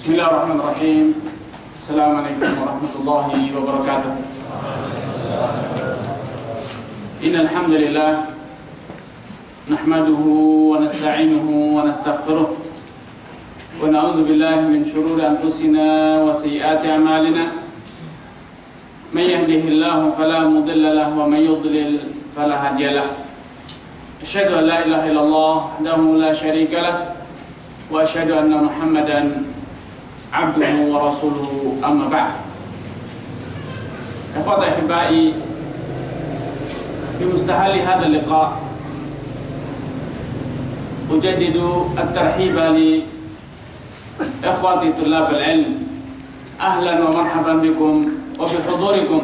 Bismillahirrahmanirrahim. Assalamualaikum warahmatullahi wabarakatuh. Innal hamdalillah nahmaduhu wa nasta'inuhu wa nastaghfiruh wa na'udzu billahi min shururi anfusina wa sayyiati a'malina. May yahdihillahu fala mudilla lahu wa may yudlil fala hadiya lahu. Asyhadu an la ilaha illallah wahdahu la syarika lahu wa asyhadu anna Muhammadan abduhu wa rasuluhu, amma ba'd. Ikhwati ahibbai, fi mustahali hadha al-liqa ujaddidu at-tarhiba li ikhwati tullab al-ilm. Ahlan wa marhaban bikum wa bi hudurikum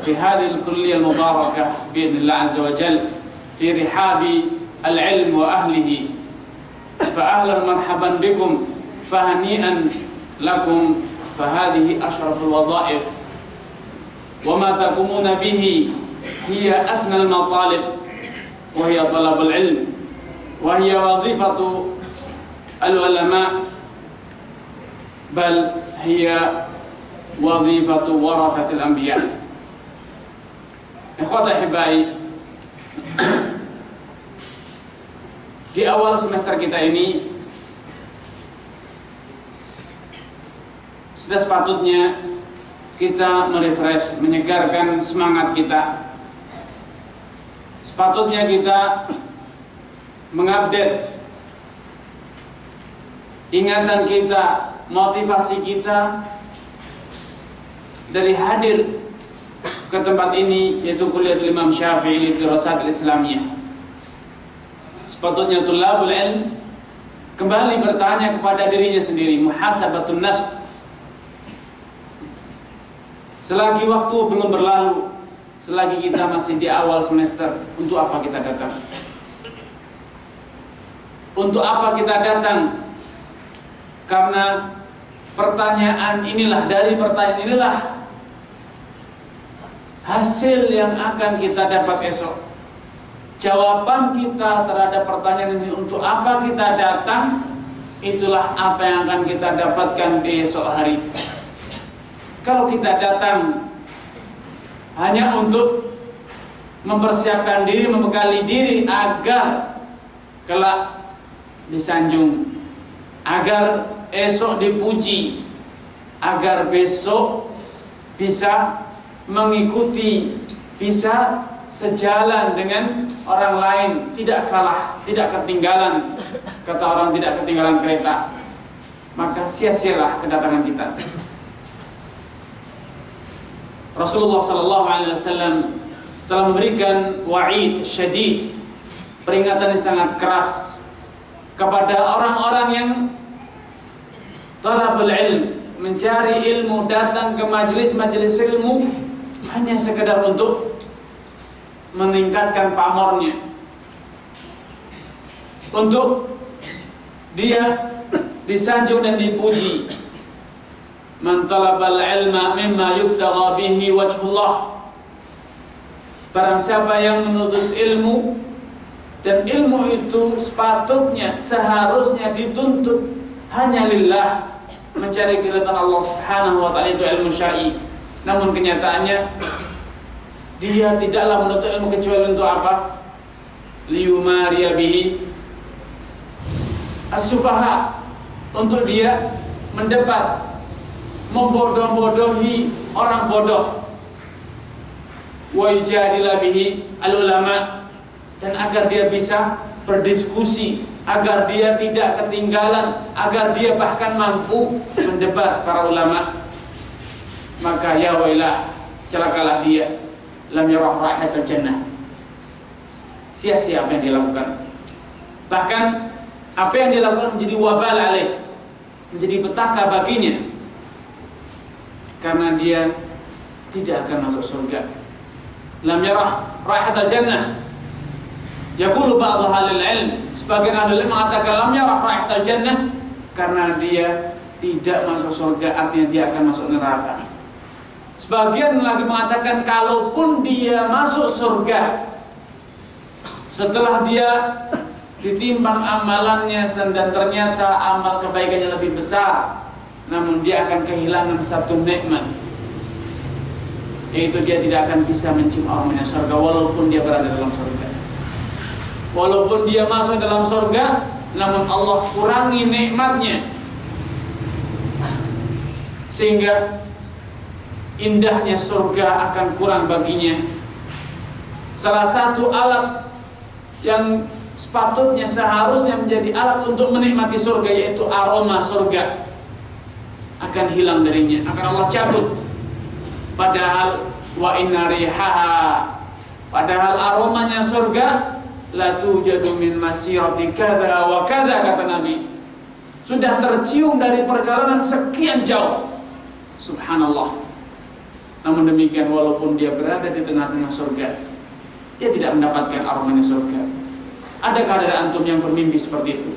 fi hadhihi al-kulliyah al-mubarakah bi'idhnillah azza wa jalla fi rihabi al-ilm wa ahlihi. Fa ahlan marhaban bikum fahani'an lakum fahadihi ashraful wadhaif wa ma taqumuna bihi hiya asnal matalib wa hiya talabul ilm wa hiya wadhifatu al ulama bal hiya wadhifatu warathatil anbiya. Ikhwati ahibbai, di awal semester kita ini sudah sepatutnya kita merefresh, menyegarkan semangat kita. Sepatutnya kita mengupdate ingatan kita, motivasi kita dari hadir ke tempat ini, yaitu Kuliatul Imam Syafi'i li Dirasatil Islamiyah. Sepatutnya tullabul ilm kembali bertanya kepada dirinya sendiri, muhasabatun nafs. Selagi waktu belum berlalu, selagi kita masih di awal semester, untuk apa kita datang? Untuk apa kita datang? Karena pertanyaan inilah, dari pertanyaan inilah hasil yang akan kita dapat esok. Jawaban kita terhadap pertanyaan ini, untuk apa kita datang, itulah apa yang akan kita dapatkan di esok hari. Kalau kita datang hanya untuk mempersiapkan diri, membekali diri agar kelak disanjung, agar esok dipuji, agar besok bisa mengikuti, bisa sejalan dengan orang lain, tidak kalah, tidak ketinggalan. Kata orang, tidak ketinggalan kereta. Maka sia-sialah kedatangan kita. Rasulullah sallallahu alaihi wasallam telah memberikan wa'id syadid, peringatan yang sangat keras kepada orang-orang yang talabul ilm, mencari ilmu, datang ke majelis-majelis ilmu hanya sekedar untuk meningkatkan pamornya, untuk dia disanjung dan dipuji. Man talabal ilma mimma yubtagha bihi wajhullah. Barang siapa yang menuntut ilmu, dan ilmu itu sepatutnya, seharusnya dituntut hanya lillah, mencari keridhaan Allah Subhanahu wa taala, itu ilmu syar'i. Namun kenyataannya dia tidaklah menuntut ilmu kecuali untuk apa? Liyumariya bihi as-sufaha, untuk dia mendapat, membodoh-bodohi orang bodoh, wa yujadila bihi al-ulama, dan agar dia bisa berdiskusi, agar dia tidak ketinggalan, agar dia bahkan mampu mendebat para ulama. Maka ya wailah, celakalah dia, lam yarah raihatal jannah. Sia-sia apa yang dia lakukan. Bahkan apa yang dia lakukan menjadi wabal alaih, menjadi petaka baginya, karena dia tidak akan masuk surga. Lam yarah raihatal jannah. Yaqulu ba'dhu ahlul ilm, sebagian ahli ilmu mengatakan lam yarah raihatal jannah karena dia tidak masuk surga, artinya dia akan masuk neraka. Sebagian lagi mengatakan kalaupun dia masuk surga, setelah dia ditimbang amalannya dan ternyata amal kebaikannya lebih besar, namun dia akan kehilangan satu nikmat, yaitu dia tidak akan bisa mencium aromanya surga walaupun dia berada dalam surga. Walaupun dia masuk dalam surga, namun Allah kurangi nikmatnya sehingga indahnya surga akan kurang baginya. Salah satu alat yang sepatutnya seharusnya menjadi alat untuk menikmati surga, yaitu aroma surga, akan hilang darinya, akan Allah cabut. Padahal wa inna rihaha, padahal aromanya surga la tujadu min masirati kadza wa kadza, kata Nabi, sudah tercium dari perjalanan sekian jauh. Subhanallah. Namun demikian, walaupun dia berada di tengah-tengah surga, dia tidak mendapatkan aromanya surga. Adakah dari antum yang bermimpi seperti itu?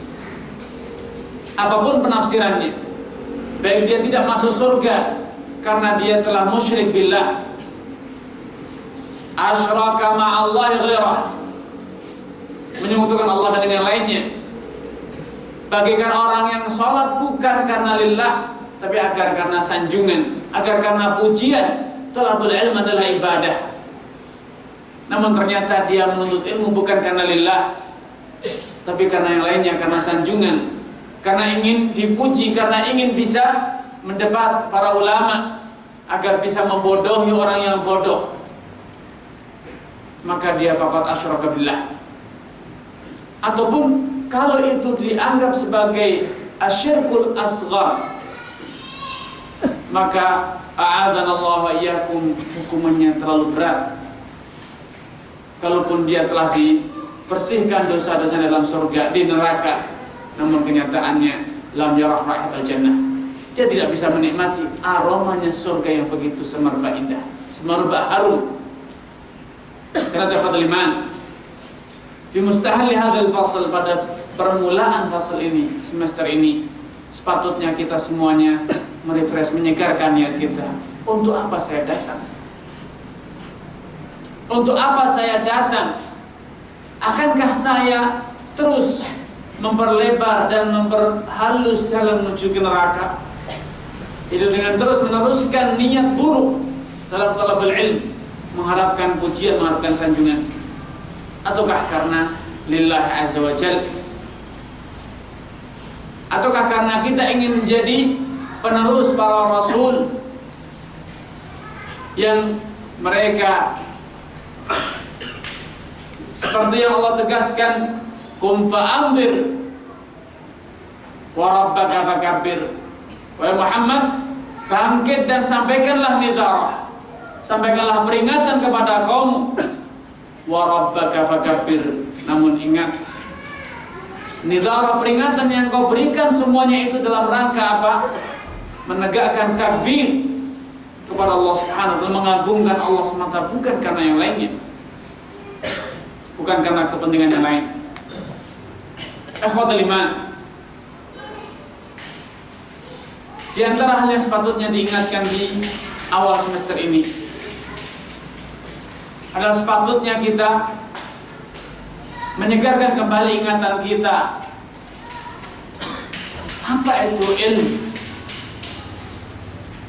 Apapun penafsirannya, baik dia tidak masuk surga karena dia telah musyrik billah, asyraka ma'allahi ghairah, menyekutukan Allah dengan yang lainnya, bagaikan orang yang sholat bukan karena lillah, tapi agar karena sanjungan, agar karena pujian. Thalabul ilm adalah ibadah, namun ternyata dia menuntut ilmu bukan karena lillah, tapi karena yang lainnya, karena sanjungan, karena ingin dipuji, karena ingin bisa mendebat para ulama agar bisa membodohi orang yang bodoh, maka dia faqad asyraka billah. Ataupun kalau itu dianggap sebagai asyirkul asghar, maka a'adzanallahu wa iyyakum, hukumannya terlalu berat. Kalaupun dia telah dibersihkan dosa-dosa dalam surga, di neraka, namun kenyataannya lam yarah raihatal jannah, dia tidak bisa menikmati aromanya surga yang begitu semerbak indah, semerbak harum. Karena tafadhal iman fi mustahil hadzal fasl, pada permulaan fasal ini, semester ini, sepatutnya kita semuanya merefresh, menyegarkan niat kita. Untuk apa saya datang? Untuk apa saya datang? Akankah saya terus memperlebar dan memperhalus jalan menuju ke neraka? Itu dengan terus meneruskan niat buruk dalam talabul ilm, mengharapkan pujian, mengharapkan sanjungan, ataukah karena lillah azza wa jalla, ataukah karena kita ingin menjadi penerus para rasul yang mereka seperti yang Allah tegaskan, kum fa'anzir wa rabbaka fakabbir. Wahai Muhammad, bangkit dan sampaikanlah nidharah, sampaikanlah peringatan kepada kaum, wa rabbaka fakabbir. Namun ingat, nidharah, peringatan yang kau berikan semuanya itu dalam rangka apa? Menegakkan takbir kepada Allah Subhanahu wa ta'ala, mengagungkan Allah semata, bukan karena yang lainnya, bukan karena kepentingan yang lain. Ikhwatul iman, di antara hal yang sepatutnya diingatkan di awal semester ini adalah sepatutnya kita menyegarkan kembali ingatan kita. Apa itu ilmu?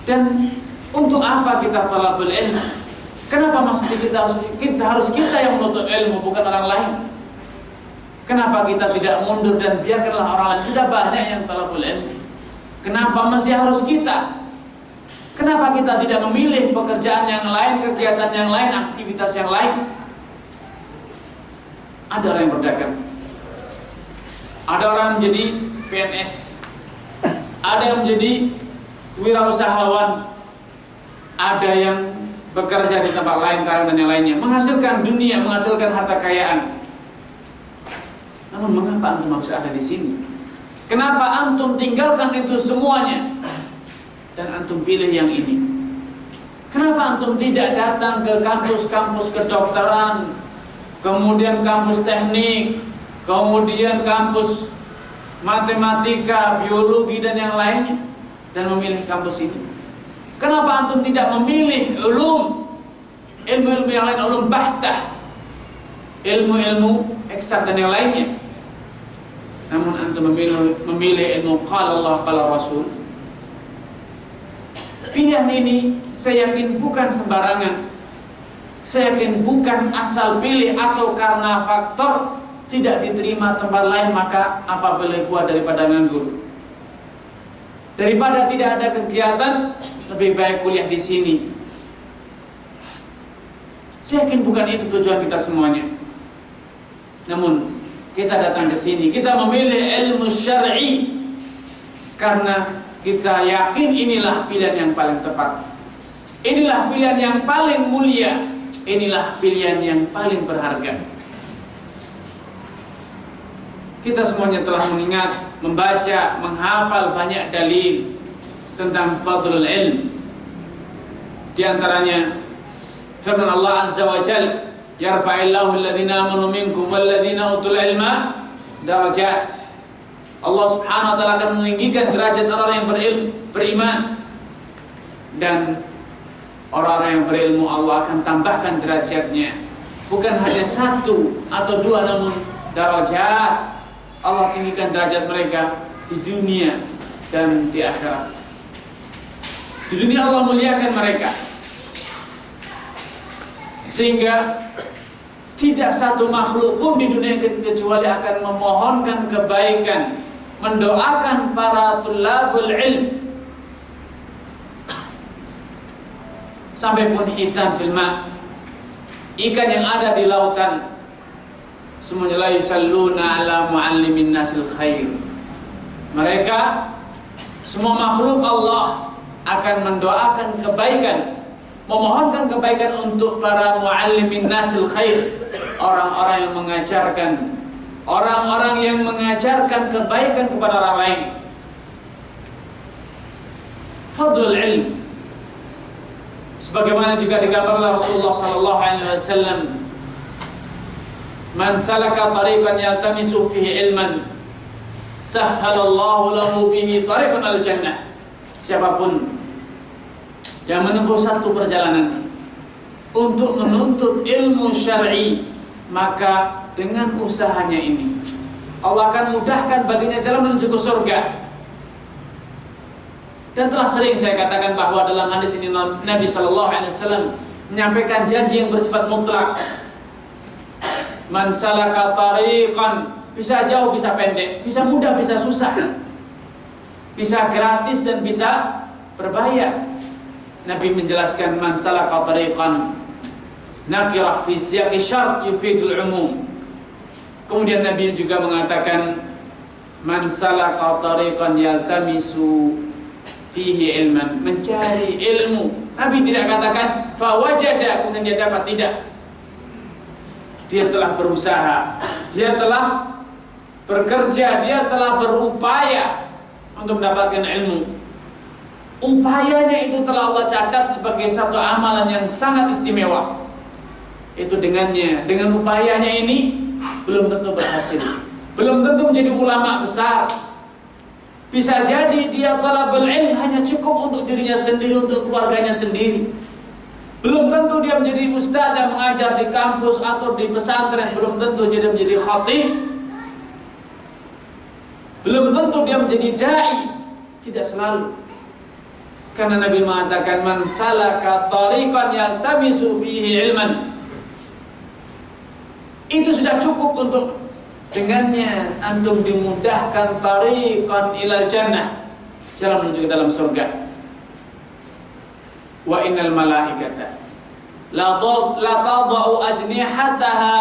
Dan untuk apa kita talabul ilmu? Kenapa mesti kita yang menuntut ilmu, bukan orang lain? Kenapa kita tidak mundur dan biarkanlah orang lain? Sudah banyak yang talabul ilmu. Kenapa mesti harus kita? Kenapa kita tidak memilih pekerjaan yang lain, kegiatan yang lain, aktivitas yang lain? Ada orang yang berdagang, ada orang menjadi PNS, ada yang menjadi wirausahawan, ada yang bekerja di tempat lain, karang dan yang lainnya, menghasilkan dunia, menghasilkan harta kekayaan. Namun mengapa antum harus ada di sini? Kenapa antum tinggalkan itu semuanya dan antum pilih yang ini? Kenapa antum tidak datang ke kampus-kampus kedokteran, kemudian kampus teknik, kemudian kampus matematika, biologi dan yang lainnya, dan memilih kampus ini? Kenapa antum tidak memilih ilmu-ilmu yang lain, ulum bahtah, ilmu-ilmu eksak dan yang lainnya? Namun antum memilih ilmu qala Allah qala Rasul. Pilihan ini saya yakin bukan sembarangan. Saya yakin bukan asal pilih atau karena faktor tidak diterima tempat lain maka apa boleh buat daripada nganggur. Daripada tidak ada kegiatan, lebih baik kuliah di sini. Saya yakin bukan itu tujuan kita semuanya. Namun kita datang ke sini, kita memilih ilmu syar'i karena kita yakin inilah pilihan yang paling tepat. Inilah pilihan yang paling mulia. Inilah pilihan yang paling berharga. Kita semuanya telah mengingat, membaca, menghafal banyak dalil tentang fadlul ilm. Di antaranya firman Allah Azza wa Jalla, yarfa'illahu alladhina amanu minkum walladhina utul ilma darajat. Allah Subhanahu wa taala akan meninggikan derajat orang yang beriman, dan orang-orang yang berilmu Allah akan tambahkan derajatnya. Bukan hanya satu atau dua, namun darajat. Allah tinggikan derajat mereka di dunia dan di akhirat. Di dunia Allah muliakan mereka, sehingga tidak satu makhluk pun di dunia kecuali akan memohonkan kebaikan, mendoakan para tulabul ilm. Sampai pun hitan fil ma', ikan yang ada di lautan, semuanya la yusalluna ala muallimin nasil khair. Mereka semua makhluk Allah akan mendoakan kebaikan, memohonkan kebaikan untuk para muallimin nasil khair, orang-orang yang mengajarkan kebaikan kepada orang lain. Fadlul ilm, sebagaimana juga digambarkan Rasulullah sallallahu alaihi wasallam, man salaka tariqan yaltamisu fihi ilman sahhalallahu lahu bihi tariqan al-jannah. Siapapun yang menempuh satu perjalanan untuk menuntut ilmu syar'i, maka dengan usahanya ini Allah akan mudahkan baginya jalan menuju ke surga. Dan telah sering saya katakan bahwa dalam hadis ini Nabi sallallahu alaihi wasallam menyampaikan janji yang bersifat mutlak. Man salaka tariqan, bisa jauh, bisa pendek, bisa mudah, bisa susah, bisa gratis dan bisa berbayar. Nabi menjelaskan man salaka tariqan nakirah fi siyaqi syart yufidul umum. Kemudian Nabi juga mengatakan man salaka tariqan yaltamisu fihi ilman, mencari ilmu. Nabi tidak katakan fawajada kemudian dia dapat, tidak. Dia telah berusaha, dia telah bekerja, dia telah berupaya untuk mendapatkan ilmu. Upayanya itu telah Allah catat sebagai satu amalan yang sangat istimewa. Itu dengannya, dengan upayanya ini belum tentu berhasil, belum tentu menjadi ulama besar. Bisa jadi dia talabul ilm hanya cukup untuk dirinya sendiri, untuk keluarganya sendiri. Belum tentu dia menjadi ustaz yang mengajar di kampus atau di pesantren. Belum tentu dia menjadi khatib. Belum tentu dia menjadi da'i. Tidak selalu. Karena Nabi mengatakan man salaka tariqan yaltamisu fihi ilman, itu sudah cukup untuk dengannya antum dimudahkan tariqan ilal jannah, jalan menuju ke dalam surga. Wa innal malaikata la tadau ajnihataha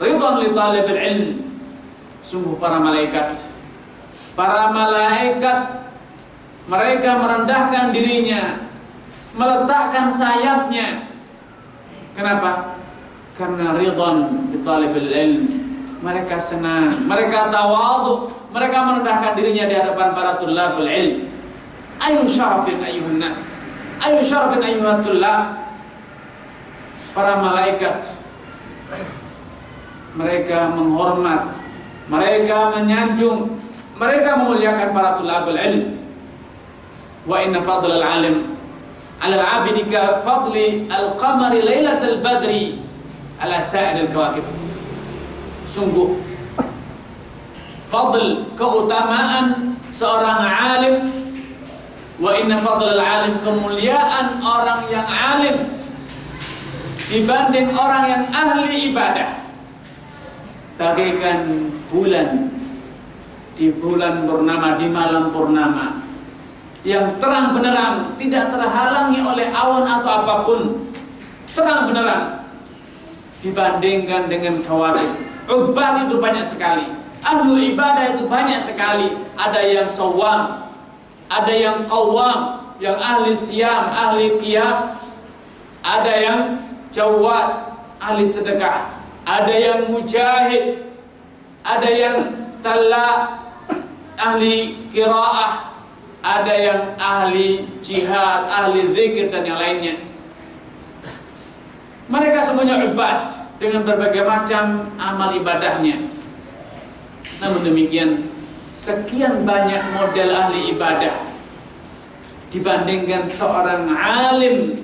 ridwan li talibil ilm. Sungguh para malaikat mereka merendahkan dirinya, meletakkan sayapnya. Kenapa? Karena ridwan li talibil ilm. Mereka senang, mereka tawadhu, mereka merendahkan dirinya di hadapan para tulabul ilm. Ayu syarafin ayuhan nas, ayu syarafin ayuhan tullab. Para malaikat mereka menghormat, mereka menyanjung, mereka memuliakan para tulabul ilm. Wa inna fadlal alim 'ala al-'abidi ka fadli al-qamari lailatal badri 'ala sa'iril kawakib. Sungguh fadl, keutamaan seorang alim, wa inna fadlal alim, kemuliaan orang yang alim dibanding orang yang ahli ibadah bagaikan bulan di bulan purnama, di malam purnama yang terang benderang, tidak terhalangi oleh awan atau apapun, terang benderang dibandingkan dengan kawakib. Ubad itu banyak sekali, ahlu ibadah itu banyak sekali. Ada yang sawam, ada yang qawam, yang ahli siyam, ahli qiyam, ada yang jawad, ahli sedekah, ada yang mujahid, ada yang talla, ahli qiraah, ada yang ahli jihad, ahli zikir dan yang lainnya. Mereka semuanya ibad dengan berbagai macam amal ibadahnya. Namun demikian, sekian banyak model ahli ibadah dibandingkan seorang alim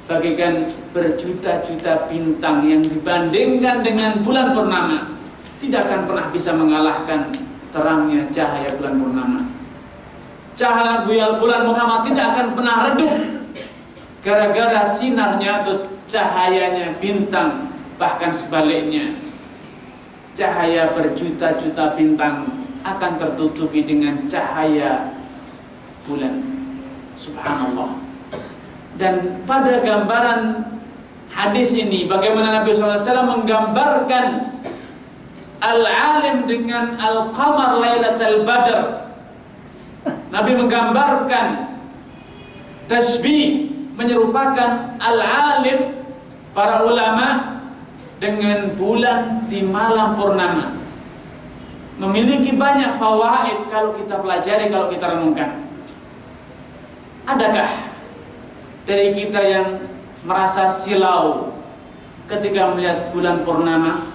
bagaikan berjuta-juta bintang yang dibandingkan dengan bulan purnama tidak akan pernah bisa mengalahkan terangnya cahaya bulan purnama. Cahaya bulan purnama tidak akan pernah redup gara-gara sinarnya atau cahayanya bintang. Bahkan sebaliknya, cahaya berjuta-juta bintang akan tertutupi dengan cahaya bulan. Subhanallah. Dan pada gambaran hadis ini, bagaimana Nabi SAW menggambarkan al-alim dengan al-qamar lailatul badr. Nabi menggambarkan tasbih, menyerupakan al-alim, para ulama, dengan bulan di malam purnama. Memiliki banyak fawaid kalau kita pelajari, kalau kita renungkan. Adakah dari kita yang merasa silau ketika melihat bulan purnama?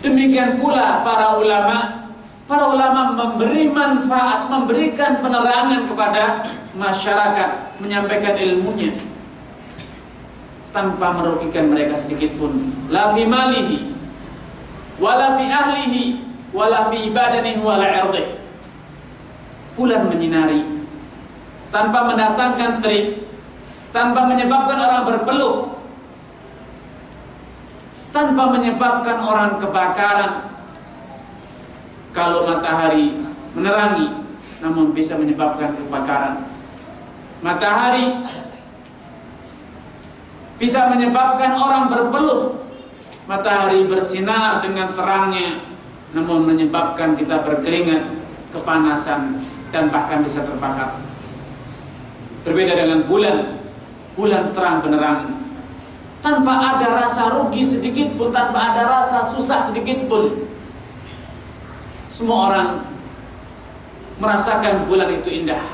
Demikian pula para ulama. Para ulama memberi manfaat, memberikan penerangan kepada masyarakat, menyampaikan ilmunya tanpa merugikan mereka sedikit pun. La fi malihi, wala fi ahlihi, wala fi badanihi, wala irdih. Bulan menyinari tanpa mendatangkan terik, tanpa menyebabkan orang berpeluh, tanpa menyebabkan orang kebakaran. Kalau matahari menerangi, namun bisa menyebabkan kebakaran. Matahari bisa menyebabkan orang berpeluh. Matahari bersinar dengan terangnya, namun menyebabkan kita berkeringat, kepanasan, dan bahkan bisa terbakar. Berbeda dengan bulan. Bulan terang benderang, tanpa ada rasa rugi sedikit pun, tanpa ada rasa susah sedikit pun. Semua orang merasakan bulan itu indah.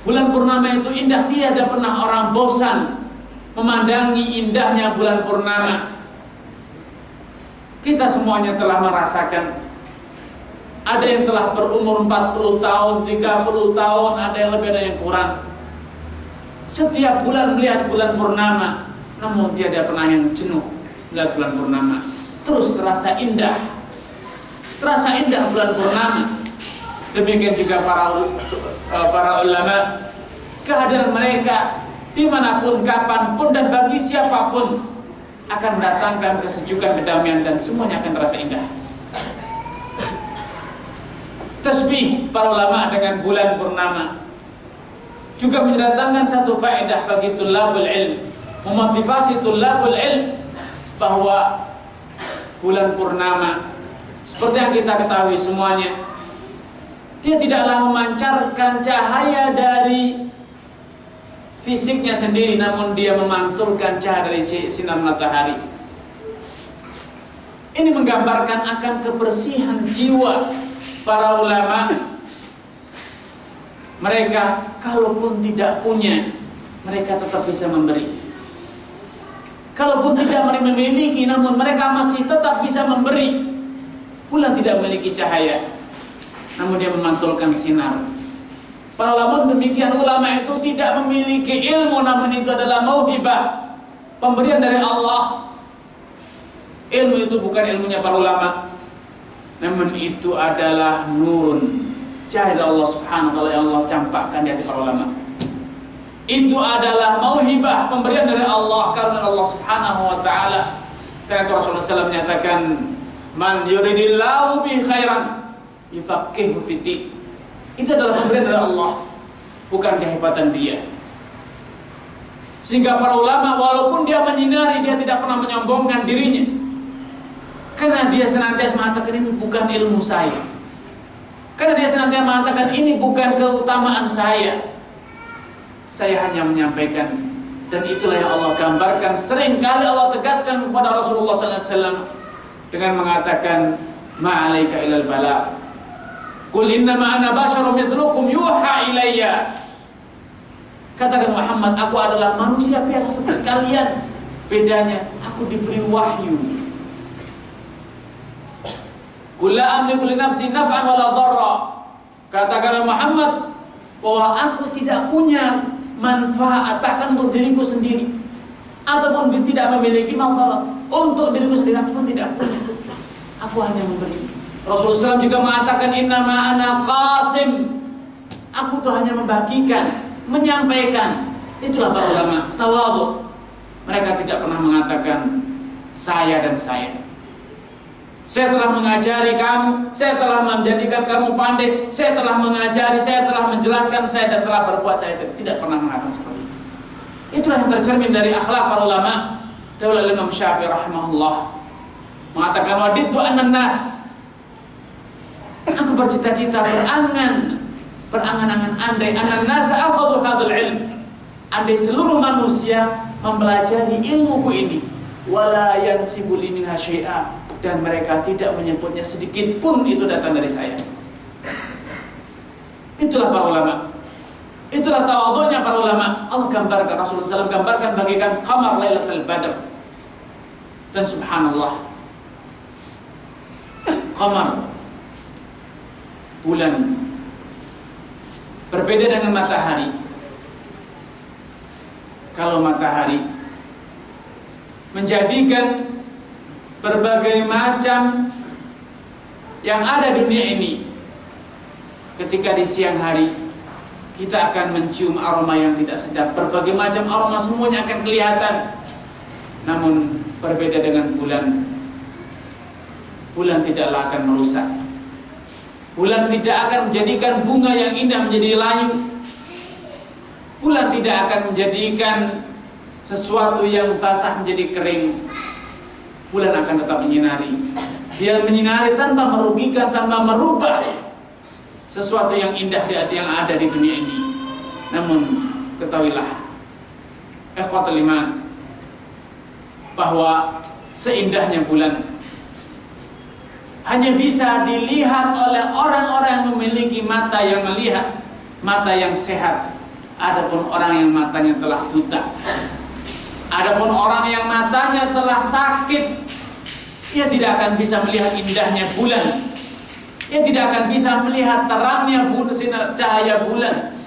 Bulan purnama itu indah, tiada pernah orang bosan memandangi indahnya bulan purnama. Kita semuanya telah merasakan. Ada yang telah berumur 40 tahun, 30 tahun, ada yang lebih, ada yang kurang. Setiap bulan melihat bulan purnama, namun tiada pernah yang jenuh melihat bulan purnama. Terus terasa indah. Terasa indah bulan purnama. Demikian juga para ulama, kehadiran mereka dimanapun, kapanpun, dan bagi siapapun akan mendatangkan kesejukan, kedamaian, dan semuanya akan terasa indah. Tasbih para ulama dengan bulan purnama juga mendatangkan satu faedah bagi tulabul ilm, memotivasi tulabul ilm bahwa bulan purnama, seperti yang kita ketahui semuanya, dia tidaklah memancarkan cahaya dari fisiknya sendiri, namun dia memantulkan cahaya dari sinar matahari. Ini menggambarkan akan kebersihan jiwa para ulama. Mereka kalaupun tidak punya, mereka tetap bisa memberi. Kalaupun tidak memiliki, namun mereka masih tetap bisa memberi. Bulan tidak memiliki cahaya, namun dia memantulkan sinar. Para ulama demikian, ulama itu tidak memiliki ilmu, namun itu adalah mauhibah, pemberian dari Allah. Ilmu itu bukan ilmunya para ulama, namun itu adalah nurun, cahaya Allah Subhanahu wa taala yang Allah campakkan di hati para ulama. Itu adalah mauhibah, pemberian dari Allah, karena Allah Subhanahu wa taala. Karena itu Rasulullah SAW menyatakan, man yuridillahu bi khairan yufaqihu fiddin. Itu adalah pemberian dari Allah, bukan kehebatan dia. Sehingga para ulama walaupun dia menyinari, dia tidak pernah menyombongkan dirinya, karena dia senantiasa mengatakan ini bukan ilmu saya, karena dia senantiasa mengatakan ini bukan keutamaan saya hanya menyampaikan. Dan itulah yang Allah gambarkan, seringkali Allah tegaskan kepada Rasulullah SAW dengan mengatakan ma'alaika ilal balagh, qul innama ana basyarum mithlukum yuha ilayya. Katakan Muhammad, aku adalah manusia biasa seperti kalian, bedanya aku diberi wahyu. Qul la amliku li nafsi naf'an wala dharra. Katakan Muhammad bahwa aku tidak punya manfaat bahkan untuk diriku sendiri, ataupun tidak memiliki manfaat untuk diriku sendiri, aku pun tidak punya. Aku hanya memberi. Rasulullah SAW juga mengatakan innama ana qasim. Aku tuh hanya membagikan, menyampaikan. Itulah para ulama tawadhu. Mereka tidak pernah mengatakan saya dan saya. Saya telah mengajari kamu, saya telah menjadikan kamu pandai, saya telah mengajari, saya telah menjelaskan, saya dan telah berbuat, saya tidak pernah mengatakan seperti itu. Itulah yang tercermin dari akhlak para ulama. Daulah Imam Syafi'i rahimahullah mengatakan wadidtu annan nas. Aku bercita-cita berangan-angan andai annan nas akhadhu hadzal ilm. Andai seluruh manusia mempelajari ilmuku ini, wala yansibu li minha syai'a, dan mereka tidak menyebutnya sedikit pun itu datang dari saya. Itulah para ulama. Itulah tawadhunya para ulama. Allah gambarkan, Rasulullah SAW gambarkan bagaikan qamar Lailatul Badr. Dan subhanallah, qamar, bulan, berbeda dengan matahari. Kalau matahari menjadikan berbagai macam yang ada di dunia ini, ketika di siang hari kita akan mencium aroma yang tidak sedap, berbagai macam aroma semuanya akan kelihatan. Namun berbeda dengan bulan, bulan tidaklah akan merusak. Bulan tidak akan menjadikan bunga yang indah menjadi layu. Bulan tidak akan menjadikan sesuatu yang basah menjadi kering. Bulan akan tetap menyinari. Dia menyinari tanpa merugikan, tanpa merubah sesuatu yang indah yang ada di dunia ini. Namun ketahuilah, ikhwatul iman, bahwa seindahnya bulan hanya bisa dilihat oleh orang-orang yang memiliki mata yang melihat, mata yang sehat. Adapun orang yang matanya telah buta, adapun orang yang matanya telah sakit, ia tidak akan bisa melihat indahnya bulan. Ia tidak akan bisa melihat terangnya sinar cahaya bulan.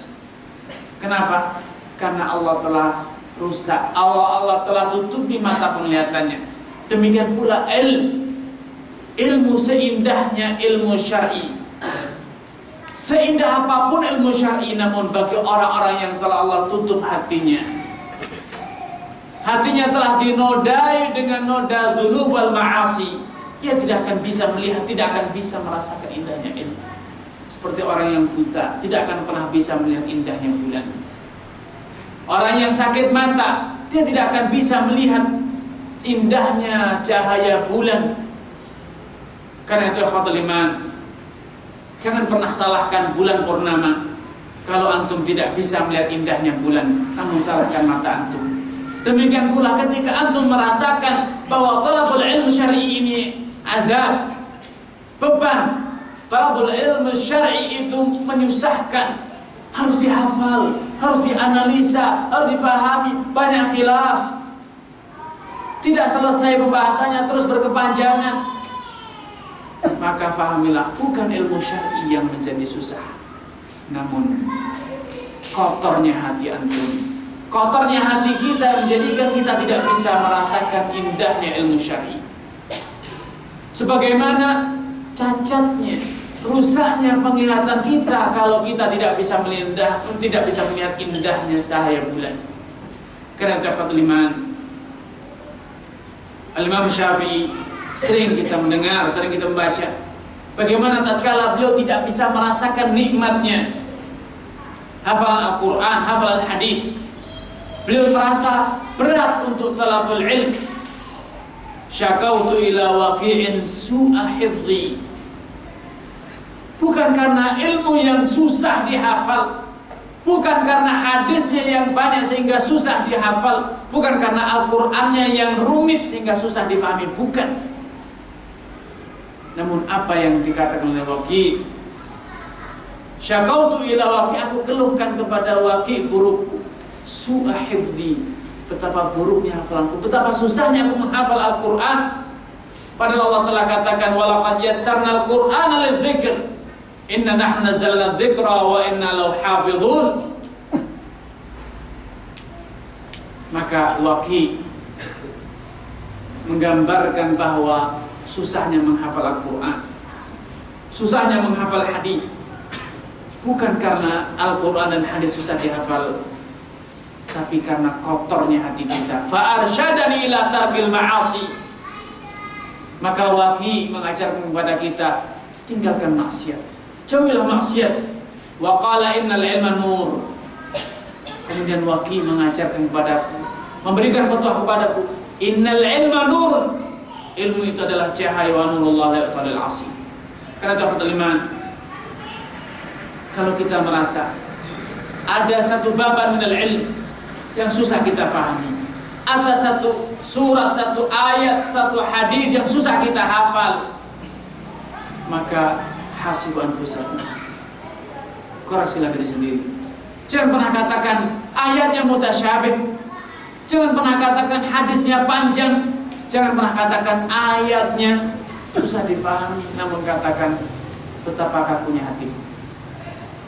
Kenapa? Karena Allah telah rusak, Allah telah tutupi mata penglihatannya. Demikian pula ilmu seindahnya ilmu syar'i, seindah apapun ilmu syar'i, namun bagi orang-orang yang telah Allah tutup hatinya, hatinya telah dinodai dengan noda dzunub wal ma'asi, ia tidak akan bisa melihat, tidak akan bisa merasakan indahnya ilmu. Seperti orang yang buta tidak akan pernah bisa melihat indahnya bulan. Orang yang sakit mata, dia tidak akan bisa melihat indahnya cahaya bulan. Karena itu ikhwatul iman, jangan pernah salahkan bulan purnama. Kalau antum tidak bisa melihat indahnya bulan, namun salahkan mata antum. Demikian pula ketika antum merasakan bahwa talabul ilmu syar'i ini azab, beban. Talabul ilmu syar'i itu menyusahkan, harus dihafal, harus dianalisa, harus difahami, banyak khilaf. Tidak selesai pembahasannya, terus berkepanjangan. Maka fahamilah, bukan ilmu syar'i yang menjadi susah, namun kotornya hati antum, kotornya hati kita menjadikan kita tidak bisa merasakan indahnya ilmu syar'i. Sebagaimana cacatnya, rusaknya penglihatan kita kalau kita tidak bisa melihat indahnya cahaya bulan. Karena tafatul iman, Al-Imam Syafi'i sering kita mendengar, sering kita membaca bagaimana tatkala beliau tidak bisa merasakan nikmatnya hafalan Al-Quran, hafalan hadis, beliau merasa berat untuk talabul ilm. Syakautu ila waqi'in su'a hifdhi. Bukan karena ilmu yang susah dihafal, bukan karena hadisnya yang banyak sehingga susah dihafal, bukan karena Al-Qur'annya yang rumit sehingga susah dipahami, bukan. Namun apa yang dikatakan oleh Waqi', syakautu ila Waqi', aku keluhkan kepada Waqi' guruku, su'a hifdhi, betapa buruknya hafalanku, betapa susahnya aku menghafal Al-Qur'an. Padahal Allah telah katakan walaqad yassarnal Qur'ana lidzikr. Inna nahnu nazzalna dzikra wa inna lahu hafizun. Maka Waqi' menggambarkan bahwa susahnya menghafal Al-Quran, susahnya menghafal hadis, bukan karena Al-Quran dan hadis susah dihafal, tapi karena kotornya hati kita. Fa arsyadani ila tarkil ma'asi. Maka Waqi' mengajarkan kepada kita, tinggalkan maksiat, jauhilah maksiat. Wa qala innal ilma nur. Kemudian Waqi' mengajarkan kepadaku, memberikan petuah kepadaku, innal ilma nur. Ilmu itu adalah cahaya, wa nurullah la yu'tal al-'asi. Karena tafatul iman, kalau kita merasa ada satu baban minal ilm yang susah kita fahami, ada satu surat, satu ayat, satu hadis yang susah kita hafal, maka hasibu anfusakum, koreksilah diri sendiri. Jangan pernah katakan ayatnya mutasyabih, jangan pernah katakan hadisnya panjang, jangan pernah katakan ayatnya susah dipahami, namun katakan betapa kakunya hati,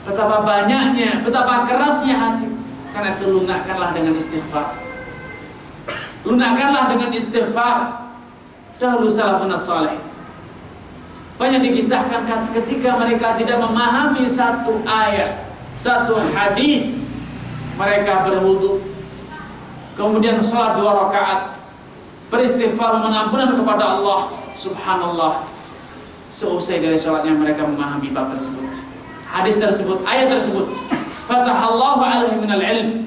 betapa banyaknya, betapa kerasnya hati. Karena itu lunakkanlah dengan istighfar, lunakkanlah dengan istighfar. Dahulu salafun salih banyak dikisahkan ketika mereka tidak memahami satu ayat, satu hadis, mereka berwudu, kemudian sholat 2 rakaat, beristighfar, mengampunan kepada Allah. Subhanallah, seusai dari sholatnya mereka memahami bab tersebut, hadis tersebut, ayat tersebut. Fatahallahu alaihi minal ilm.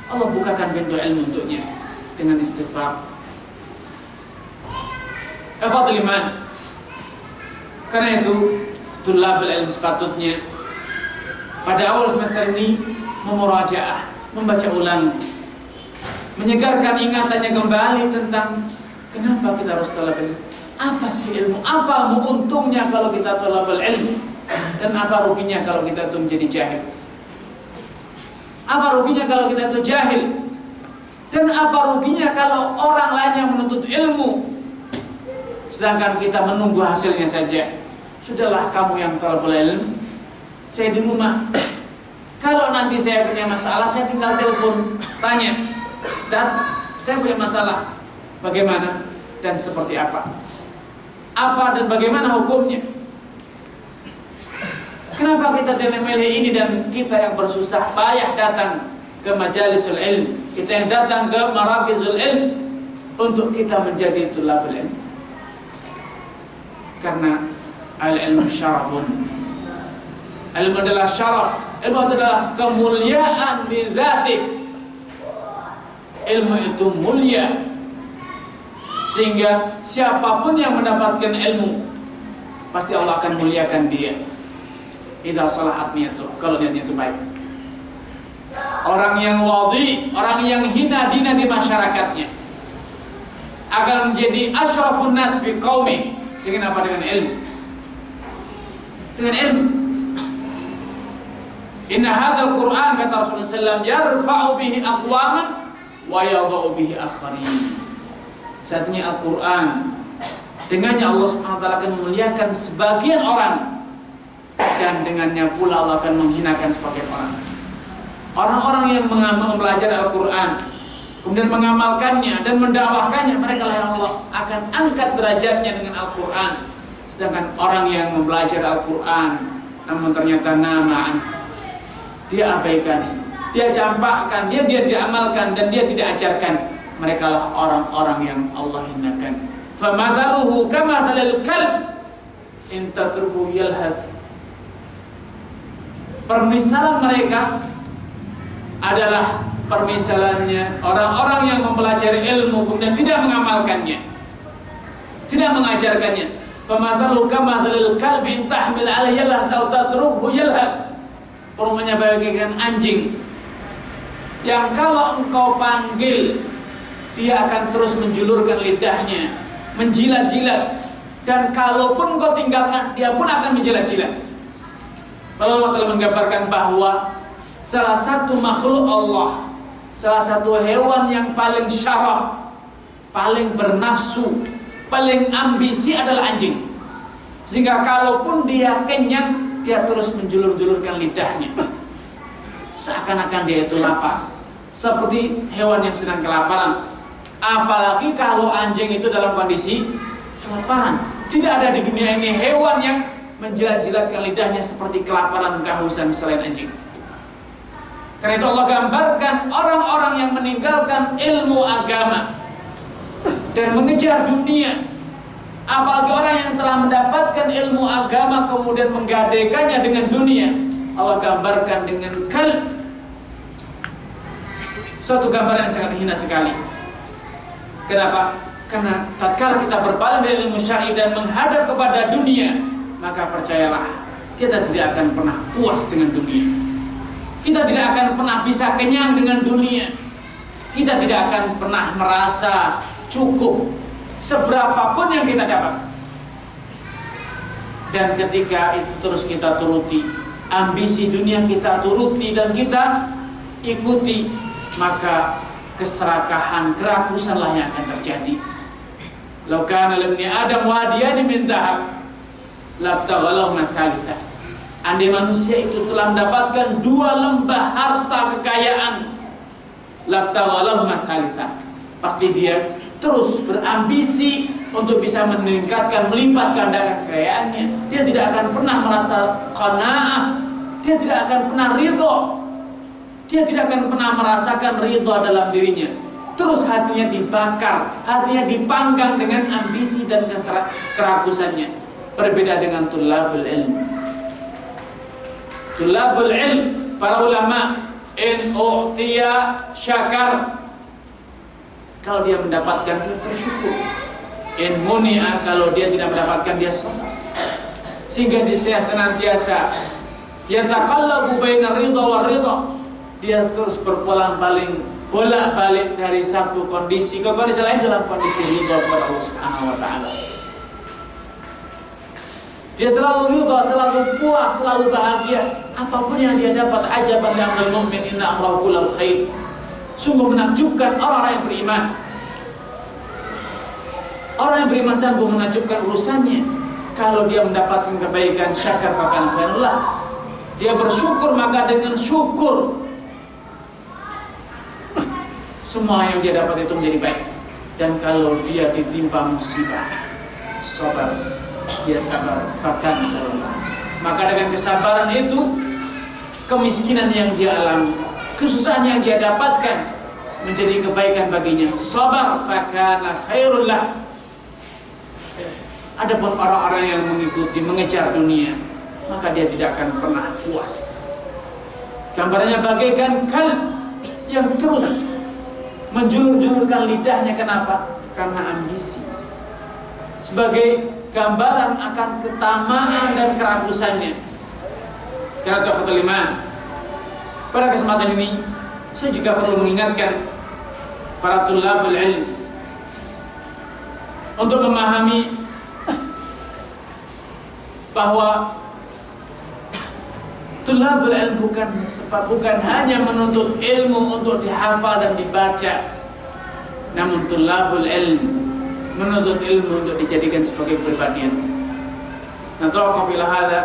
Allah bukakan pintu ilmu untuknya dengan istighfar. Ikhwatul iman, karena itu tulabul ilm sepatutnya pada awal semester ini memurajaah, membaca ulang, menyegarkan ingatannya kembali tentang kenapa kita harus talabul ilm. Apa sih ilmu? Apa untungnya kalau kita talabul ilm? Dan apa ruginya kalau kita itu menjadi jahil? Apa ruginya kalau kita itu jahil? Dan apa ruginya kalau orang lain yang menuntut ilmu sedangkan kita menunggu hasilnya saja? Sudahlah kamu yang talabul ilm, saya di rumah. Kalau nanti saya punya masalah, saya tinggal telepon, tanya, Ustaz, saya punya masalah, bagaimana dan seperti apa? Apa dan bagaimana hukumnya? Kenapa kita tidak memilih ini dan kita yang bersusah payah datang ke majalisul ilm, kita yang datang ke marakizul ilm untuk kita menjadi tulabul ilm? Karena al-ilmu syarafun. Ilmu adalah syaraf, ilmu adalah kemuliaan bidzatih. Ilmu itu mulia, sehingga siapapun yang mendapatkan ilmu pasti Allah akan muliakan dia. Idza salahat niyatuh, kalau niatnya itu baik. Orang yang wadhi, orang yang hina dina di masyarakatnya akan menjadi asyrafun nas fi qaumi. Dengan apa? Dengan ilmu. Dengan ilmu. Inna hadzal Qur'an, kata Rasulullah SAW, yarfa'u bihi aqwaman wa yadha'u bihi akharin. Saatnya Al-Quran, dengannya Allah Subhanahu wa ta'ala akan memuliakan sebagian orang, dan dengannya pula Allah akan menghinakan sebagian orang. Orang-orang yang mempelajari Al-Quran, kemudian mengamalkannya dan mendakwahkannya, mereka lah yang Allah akan angkat derajatnya dengan Al-Quran. Sedangkan orang yang mempelajari Al-Quran namun ternyata namaan, dia abaikan, dia campakkan, dia amalkan, dan dia tidak ajarkan, mereka lah orang-orang yang Allah hinakan. Famathaluhu kamathalil kalb in tatruku yalhath. Permisalan mereka adalah permisalannya orang-orang yang mempelajari ilmu kemudian tidak mengamalkannya, tidak mengajarkannya. Famathaluhu kamathalil kalb in tahmil alaihi yalhath aw tatruku yalhath. Perumpamannya bagaikan anjing yang kalau engkau panggil, dia akan terus menjulurkan lidahnya, menjilat-jilat, dan kalaupun engkau tinggalkan, dia pun akan menjilat-jilat. Allah telah menggambarkan bahwa salah satu makhluk Allah, salah satu hewan yang paling syaraf, paling bernafsu, paling ambisi adalah anjing. Sehingga kalaupun dia kenyang, dia terus menjulur-julurkan lidahnya, seakan-akan dia itu lapar, seperti hewan yang sedang kelaparan. Apalagi kalau anjing itu dalam kondisi kelaparan. Tidak ada di dunia ini hewan yang menjilat-jilatkan lidahnya seperti kelaparan, kehausan selain anjing. Karena itu Allah gambarkan orang-orang yang meninggalkan ilmu agama dan mengejar dunia, apalagi orang yang telah mendapatkan ilmu agama kemudian menggadaikannya dengan dunia, Allah gambarkan dengan kalb. Suatu gambaran yang sangat hina sekali. Kenapa? Karena tatkala kita berpaling dari ilmu syar'i dan menghadap kepada dunia, maka percayalah, kita tidak akan pernah puas dengan dunia. Kita tidak akan pernah bisa kenyang dengan dunia. Kita tidak akan pernah merasa cukup seberapapun yang kita dapat. Dan ketika itu terus kita turuti, ambisi dunia kita turuti dan kita ikuti, maka keserakahan, kerakusanlah yang akan terjadi. Law kana libni Adam wadiyani min dhahab labtaghalahu mathalitha. Andai manusia itu telah mendapatkan 2 lembah harta kekayaan, labtaghalahu mathalitha, pasti dia terus berambisi untuk bisa meningkatkan, melipat gandakan kekayaannya. Dia tidak akan pernah merasa qanaah, dia tidak akan pernah ridho, dia tidak akan pernah merasakan ridho dalam dirinya. Terus hatinya dibakar, hatinya dipanggang dengan ambisi dan kerakusannya. Berbeda dengan tulabul ilm. Tulabul ilm, para ulama, in u'tiya syakar, kalau dia mendapatkan dia bersyukur. In muni'a, kalau dia tidak mendapatkan dia sabar. Sehingga dia senantiasa yataqallabu bainar ridha war ridha. Dia terus bolak-balik dari satu kondisi ke kondisi lain dalam kondisi ridha kepada Allah Subhanahu wa taala. Dia selalu ridha, selalu puas, selalu bahagia. Apapun yang dia dapat, ajaban li amril mu'min inna amrahu kulluhu khair. Sungguh menakjubkan orang yang beriman. Orang yang beriman sanggup menakjubkan urusannya. Kalau dia mendapatkan kebaikan, syakar fakana khairullah. Dia bersyukur, maka dengan syukur semua yang dia dapat itu menjadi baik. Dan kalau dia ditimpa musibah, sabar, dia sabar fakana khairullah. Maka dengan kesabaran itu, kemiskinan yang dia alami, kesusahan yang dia dapatkan menjadi kebaikan baginya. Sabar fakana khairullah. Adapun orang-orang yang mengikuti, mengejar dunia, maka dia tidak akan pernah puas. Gambarannya bagaikan kalb yang terus menjulur-julurkan lidahnya. Kenapa? Karena ambisi. Sebagai gambaran akan ketamaan dan kerakusannya. Karena ikhwatul iman, pada kesempatan ini saya juga perlu mengingatkan para tulabul ilm untuk memahami bahwa tulabul ilm bukan hanya menuntut ilmu untuk dihafal dan dibaca, namun tulabul ilm menuntut ilmu untuk dijadikan sebagai kepribadian. Natawaqaf ila hadza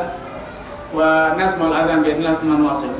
wa nasma'ul adhan bi'idznillah thumma nuwasil.